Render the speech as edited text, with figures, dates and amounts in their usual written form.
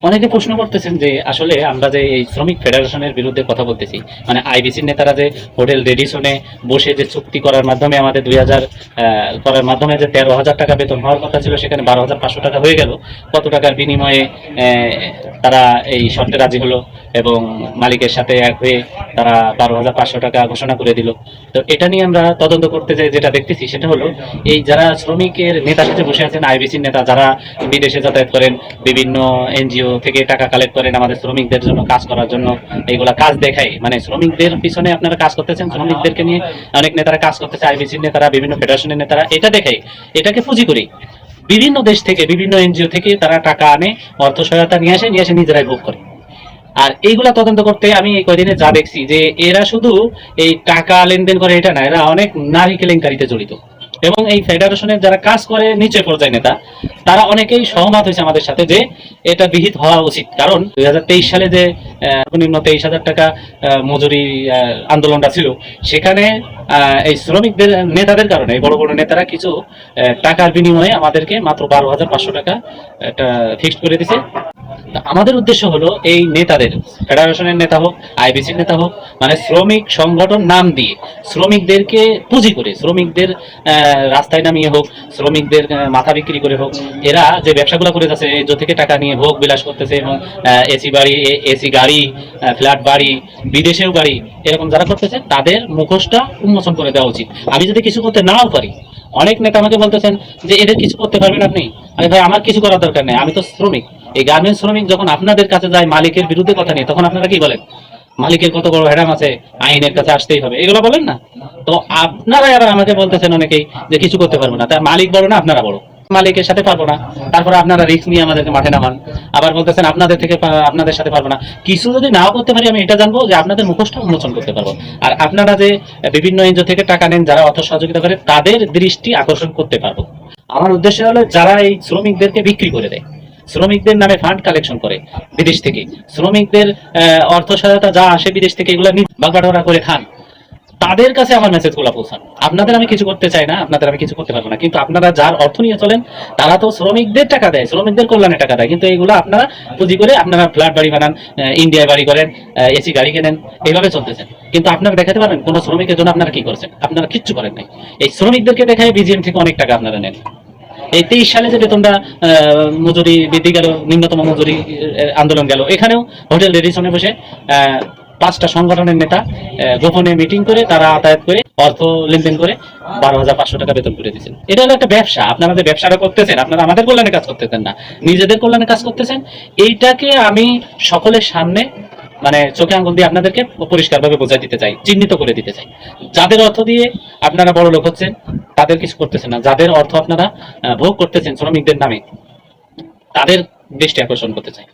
অনেকে প্রশ্ন করতেছেন যে আসলে আমরা যে এই শ্রমিক ফেডারেশনের বিরুদ্ধে কথা বলতেছি, মানে আইবিসির নেতারা যে হোটেল রেডিসনে বসে যে চুক্তি করার মাধ্যমে আমাদের 2000 করার মাধ্যমে যে 13,000 টাকা বেতন হওয়ার কথা ছিল, সেখানে 12,500 টাকা হয়ে গেল। কত টাকার বিনিময়ে তারা এই শর্তে রাজি হলো এবং মালিকের সাথে এক হয়ে তারা 12,500 টাকা ঘোষণা করে দিল। তো এটা নিয়ে আমরা তদন্ত করতে যাই, যেটা দেখতেছি সেটা হলো এই যারা শ্রমিকের নেতার সাথে বসে আছেন, আইবিসির নেতা যারা বিদেশে যাতায়াত করেন, বিভিন্ন এনজিও থেকে টাকা কালেক্ট করেন আমাদের শ্রমিকদের জন্য কাজ করার জন্য, এইগুলা কাজ দেখায়, মানে শ্রমিকদের পিছনে আপনারা কাজ করতেছেন, শ্রমিকদেরকে নিয়ে অনেক নেতারা কাজ করতেছে, আইবিসির নেতারা, বিভিন্ন ফেডারেশনের নেতারা, এটা দেখায়, এটাকে পুঁজি করি বিভিন্ন দেশ থেকে, বিভিন্ন এনজিও থেকে তারা টাকা আনে, অর্থ সহায়তা নিয়ে আসে নিজেরাই ভোগ করে। আর এইগুলা তদন্ত করতে আমি এই কয়দিনে যা দেখছি যে এরা শুধু এই টাকা লেনদেন করে এটা না, এরা অনেক নারী কেলেঙ্কারিতে জড়িত। এবং এই ফেডারেশনের যারা কাজ করে নিচে পর্যায়ে নেতা, তারা অনেকেই সহমত হয়েছে আমাদের সাথে যে এটা বিহিত হওয়া উচিত। কারণ 2023 সালে যে সর্বনিম্ন 23,000 টাকা মজুরি আন্দোলনটা ছিল, সেখানে এই শ্রমিকদের নেতাদের কারণে বড় বড় নেতারা কিছু টাকার বিনিময়ে আমাদেরকে মাত্র 12,500 টাকা একটা ফিক্সড করে দিছে। আমাদের উদ্দেশ্য হলো এই নেতাদের, ফেডারেশনের নেতা হোক, আইবিসির নেতা হোক, মানে শ্রমিক সংগঠন নাম দিয়ে শ্রমিকদেরকে পুঁজি করে, শ্রমিকদের রাস্তায় নামিয়ে হোক, শ্রমিকদের মাথা বিক্রি করে হোক, এরা যে ব্যবসাগুলো করে যাচ্ছে, এজো থেকে টাকা নিয়ে ভোগ বিলাস করতেছে এবং এসি বাড়ি, এসি গাড়ি, ফ্ল্যাট বাড়ি, বিদেশেও গাড়ি, এরকম যারা করতেছে তাদের মুখোশটা উন্মোচন করে দেওয়া উচিত। আমি যদি কিছু করতে নাও পারি, অনেক নেতা আমাকে বলতেছেন যে এদের কিছু করতে পারবেন আপনি। আরে ভাই, আমার কিছু করার দরকার নেই, আমি তো শ্রমিক। এই গার্মেন্টস শ্রমিক যখন আপনাদের কাছে যায় মালিকের বিরুদ্ধে কথা নিয়ে, তখন আপনারা কি বলেন? মালিকের কত বড় হ্যাডাম আছে, আইনের কাছে আসতেই হবে, এগুলো বলেন না? তো আপনারা আবার আমাকে বলতেছেন অনেকেই যে কিছু করতে পারবো না, তার মালিক বড় না আপনারা বড়? মালিকের সাথে পারবো না, তারপরে আপনারা রিস্ক নিয়ে আমাদেরকে মাঠে নামান, আবার বলতেছেন আপনাদের সাথে পারবো না। কিছু যদি নাও করতে পারি, আমি এটা জানবো যে আপনাদের মুখোশটা উন্মোচন করতে পারবো। আর আপনারা যে বিভিন্ন এনজিও থেকে টাকা নেন, যারা অর্থ সহযোগিতা করে, তাদের দৃষ্টি আকর্ষণ করতে পারবো। আমার উদ্দেশ্য হলো যারা এই শ্রমিকদেরকে বিক্রি করে দেয়, শ্রমিকদের নামে ফান্ড কালেকশন করে বিদেশ থেকে, শ্রমিকদের অর্থ সহায়তা যা আসে বিদেশ থেকে, এগুলো বাগবাটোয়ারা করে খান, তাদের কাছে আমার মেসেজগুলো পৌঁছান। আপনাদের আমি কিছু করতে চাই না, আপনাদের আমি কিছু করতে পারবো না, কিন্তু আপনারা যার অর্থ নিয়ে চলেন, তারা তো শ্রমিকদের টাকা দেয়, শ্রমিকদের কল্যাণে টাকা দেয়, কিন্তু এইগুলো আপনারা পুঁজি করে আপনারা ফ্ল্যাট বাড়ি বানান, ইন্ডিয়ায় বাড়ি করেন, এসি গাড়ি কেনেন, এইভাবে চলতেছেন। কিন্তু আপনারা দেখাতে পারবেন কোন শ্রমিকের জন্য আপনারা কি করছেন? আপনারা কিচ্ছু করেন নাই। এই শ্রমিকদেরকে দেখায় বিজিএম থেকে অনেক টাকা আপনারা নেন। এই 23 সালে যে বেতনটা মজুরি বৃদ্ধি গেল, নিম্নতম মজুরি আন্দোলন গেল, এখানেও হোটেল রেডিসনে বসে 5টা সংগঠনের নেতা গোপনে মিটিং করে তারা আতায়াত করে অর্থ লেনদেন করে 12,500 টাকা বেতন করে দিচ্ছেন। এটা হলো একটা ব্যবসা। আপনারা যে ব্যবসাটা করতেছেন, আপনারা আমাদের কল্যাণে কাজ করতেছেন না, নিজেদের কল্যাণে কাজ করতেছেন। এইটাকে আমি সকলের সামনে, মানে চোখে আঙ্গুল দিয়ে আপনাদেরকে পরিষ্কারভাবে বোঝাই দিতে চাই, চিহ্নিত করে দিতে চাই। যাদের অর্থ দিয়ে আপনারা বড় লোক হচ্ছেন, তাদের কিছু করতেছেন না। যাদের অর্থ আপনারা ভোগ করতেছেন শ্রমিকদের নামে, তাদের দৃষ্টি আকর্ষণ করতে চাই।